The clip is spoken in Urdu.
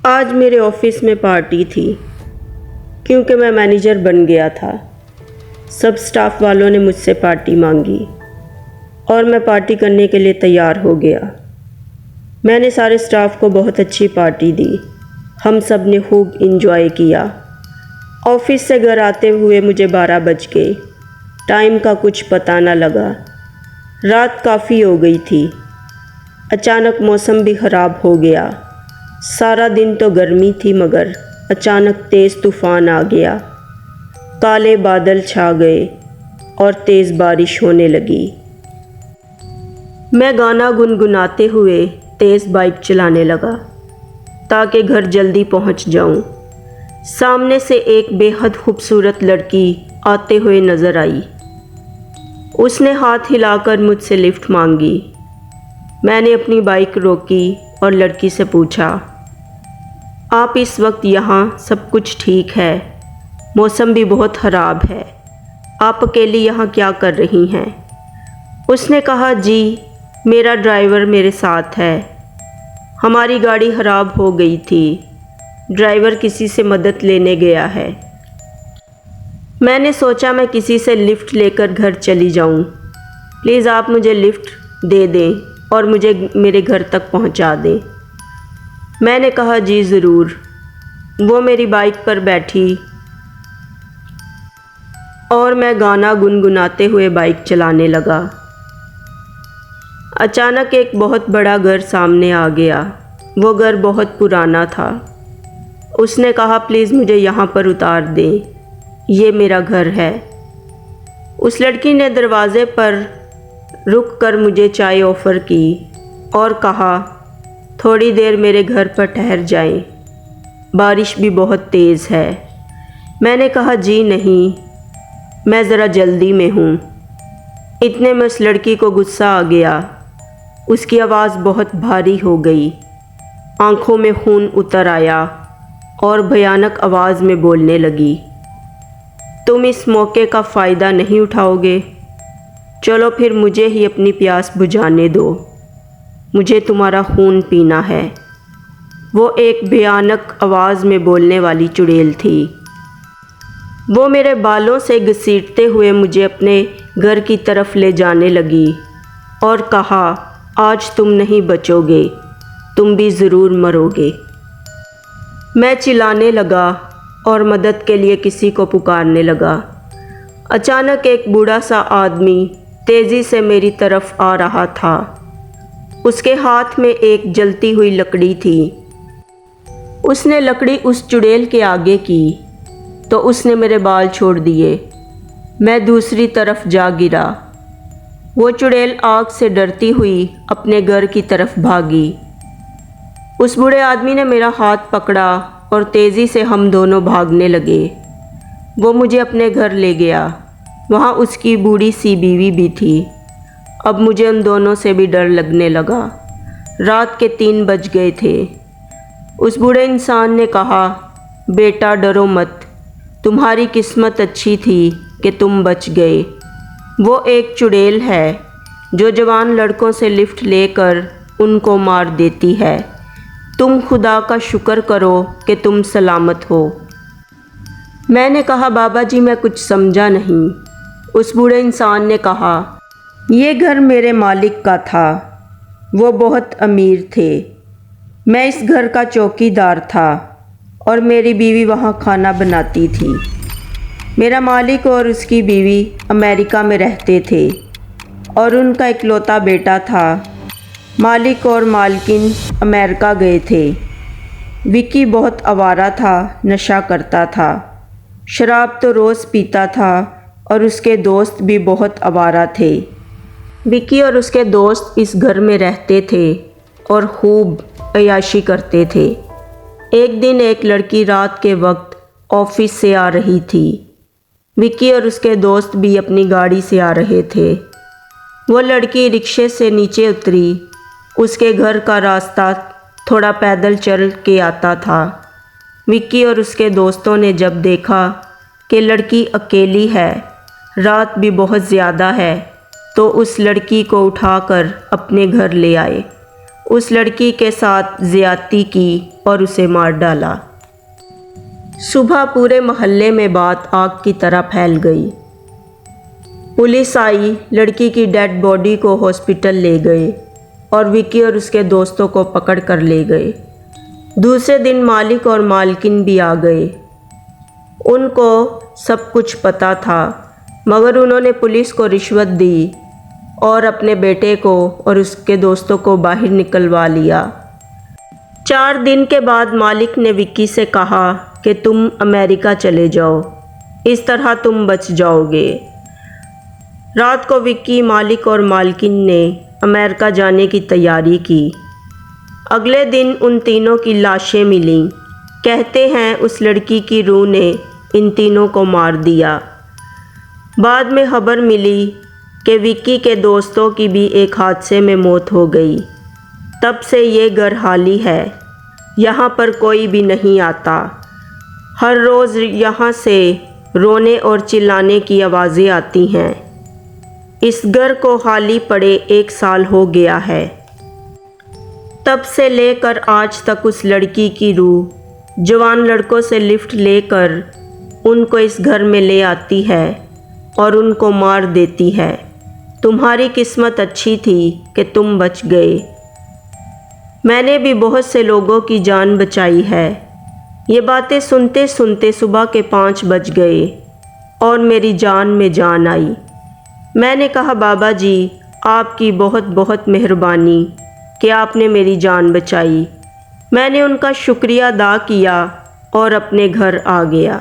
آج میرے آفس میں پارٹی تھی کیونکہ میں مینیجر بن گیا تھا۔ سب سٹاف والوں نے مجھ سے پارٹی مانگی اور میں پارٹی کرنے کے لیے تیار ہو گیا۔ میں نے سارے سٹاف کو بہت اچھی پارٹی دی۔ ہم سب نے خوب انجوائے کیا۔ آفس سے گھر آتے ہوئے مجھے 12 بج گئے۔ ٹائم کا کچھ پتہ نہ لگا۔ رات کافی ہو گئی تھی۔ اچانک موسم بھی خراب ہو گیا۔ سارا دن تو گرمی تھی مگر اچانک تیز طوفان آ گیا۔ کالے بادل چھا گئے اور تیز بارش ہونے لگی۔ میں گانا گنگناتے ہوئے تیز بائک چلانے لگا تاکہ گھر جلدی پہنچ جاؤں۔ سامنے سے ایک بے حد خوبصورت لڑکی آتے ہوئے نظر آئی۔ اس نے ہاتھ ہلا کر مجھ سے لفٹ مانگی۔ میں نے اپنی بائک روکی اور لڑکی سے پوچھا، آپ اس وقت یہاں؟ سب کچھ ٹھیک ہے؟ موسم بھی بہت خراب ہے، آپ اکیلی یہاں کیا کر رہی ہیں؟ اس نے کہا، جی میرا ڈرائیور میرے ساتھ ہے، ہماری گاڑی خراب ہو گئی تھی، ڈرائیور کسی سے مدد لینے گیا ہے۔ میں نے سوچا میں کسی سے لفٹ لے کر گھر چلی جاؤں، پلیز آپ مجھے لفٹ دے دیں اور مجھے میرے گھر تک پہنچا دیں۔ میں نے کہا، جی ضرور۔ وہ میری بائک پر بیٹھی اور میں گانا گنگناتے ہوئے بائک چلانے لگا۔ اچانک ایک بہت بڑا گھر سامنے آ گیا۔ وہ گھر بہت پرانا تھا۔ اس نے کہا، پلیز مجھے یہاں پر اتار دیں، یہ میرا گھر ہے۔ اس لڑکی نے دروازے پر رک کر مجھے چائے آفر کی اور کہا، تھوڑی دیر میرے گھر پر ٹھہر جائیں، بارش بھی بہت تیز ہے۔ میں نے کہا، جی نہیں، میں ذرا جلدی میں ہوں۔ اتنے میں اس لڑکی کو غصہ آ گیا۔ اس کی آواز بہت بھاری ہو گئی، آنکھوں میں خون اتر آیا اور بھیانک آواز میں بولنے لگی، تم اس موقع کا فائدہ نہیں اٹھاؤ گے؟ چلو پھر مجھے ہی اپنی پیاس بجھانے دو، مجھے تمہارا خون پینا ہے۔ وہ ایک بھیانک آواز میں بولنے والی چڑیل تھی۔ وہ میرے بالوں سے گھسیٹتے ہوئے مجھے اپنے گھر کی طرف لے جانے لگی اور کہا، آج تم نہیں بچو گے، تم بھی ضرور مرو گے۔ میں چلانے لگا اور مدد کے لیے کسی کو پکارنے لگا۔ اچانک ایک بوڑھا سا آدمی تیزی سے میری طرف آ رہا تھا۔ اس کے ہاتھ میں ایک جلتی ہوئی لکڑی تھی۔ اس نے لکڑی اس چڑیل کے آگے کی تو اس نے میرے بال چھوڑ دیے۔ میں دوسری طرف جا گرا۔ وہ چڑیل آگ سے ڈرتی ہوئی اپنے گھر کی طرف بھاگی۔ اس بوڑھے آدمی نے میرا ہاتھ پکڑا اور تیزی سے ہم دونوں بھاگنے لگے۔ وہ مجھے اپنے گھر لے گیا۔ وہاں اس کی بوڑھی سی بیوی بھی تھی۔ اب مجھے ان دونوں سے بھی ڈر لگنے لگا۔ رات کے 3 بج گئے تھے۔ اس بوڑھے انسان نے کہا، بیٹا ڈرو مت، تمہاری قسمت اچھی تھی کہ تم بچ گئے۔ وہ ایک چڑیل ہے جو جوان لڑکوں سے لفٹ لے کر ان کو مار دیتی ہے۔ تم خدا کا شکر کرو کہ تم سلامت ہو۔ میں نے کہا، بابا جی میں کچھ سمجھا نہیں۔ اس بوڑھے انسان نے کہا، یہ گھر میرے مالک کا تھا، وہ بہت امیر تھے، میں اس گھر کا چوکی دار تھا اور میری بیوی وہاں کھانا بناتی تھی۔ میرا مالک اور اس کی بیوی امریکہ میں رہتے تھے اور ان کا اکلوتا بیٹا تھا۔ مالک اور مالکن امریکہ گئے تھے۔ وکی بہت آوارہ تھا، نشہ کرتا تھا، شراب تو روز پیتا تھا اور اس کے دوست بھی بہت آوارہ تھے۔ وکی اور اس کے دوست اس گھر میں رہتے تھے اور خوب عیاشی کرتے تھے۔ ایک دن ایک لڑکی رات کے وقت آفس سے آ رہی تھی۔ وکی اور اس کے دوست بھی اپنی گاڑی سے آ رہے تھے۔ وہ لڑکی رکشے سے نیچے اتری۔ اس کے گھر کا راستہ تھوڑا پیدل چل کے آتا تھا۔ وکی اور اس کے دوستوں نے جب دیکھا کہ لڑکی اکیلی ہے، رات بھی بہت زیادہ ہے، تو اس لڑکی کو اٹھا کر اپنے گھر لے آئے۔ اس لڑکی کے ساتھ زیادتی کی اور اسے مار ڈالا۔ صبح پورے محلے میں بات آگ کی طرح پھیل گئی۔ پولیس آئی، لڑکی کی ڈیڈ باڈی کو ہاسپٹل لے گئے اور وکی اور اس کے دوستوں کو پکڑ کر لے گئے۔ دوسرے دن مالک اور مالکن بھی آ گئے۔ ان کو سب کچھ پتہ تھا، مگر انہوں نے پولیس کو رشوت دی اور اپنے بیٹے کو اور اس کے دوستوں کو باہر نکلوا لیا۔ 4 دن کے بعد مالک نے وکی سے کہا کہ تم امریکہ چلے جاؤ، اس طرح تم بچ جاؤ گے۔ رات کو وکی، مالک اور مالکن نے امریکہ جانے کی تیاری کی۔ اگلے دن ان تینوں کی لاشیں ملیں۔ کہتے ہیں اس لڑکی کی روح نے ان تینوں کو مار دیا۔ بعد میں خبر ملی کہ وکی کے دوستوں کی بھی ایک حادثے میں موت ہو گئی۔ تب سے یہ گھر خالی ہے، یہاں پر کوئی بھی نہیں آتا۔ ہر روز یہاں سے رونے اور چلانے کی آوازیں آتی ہیں۔ اس گھر کو خالی پڑے 1 سال ہو گیا ہے۔ تب سے لے کر آج تک اس لڑکی کی روح جوان لڑکوں سے لفٹ لے کر ان کو اس گھر میں لے آتی ہے اور ان کو مار دیتی ہے۔ تمہاری قسمت اچھی تھی کہ تم بچ گئے۔ میں نے بھی بہت سے لوگوں کی جان بچائی ہے۔ یہ باتیں سنتے سنتے صبح کے 5 بج گئے اور میری جان میں جان آئی۔ میں نے کہا بابا جی، آپ کی بہت بہت مہربانی کہ آپ نے میری جان بچائی۔ میں نے ان کا شکریہ ادا کیا اور اپنے گھر آ گیا۔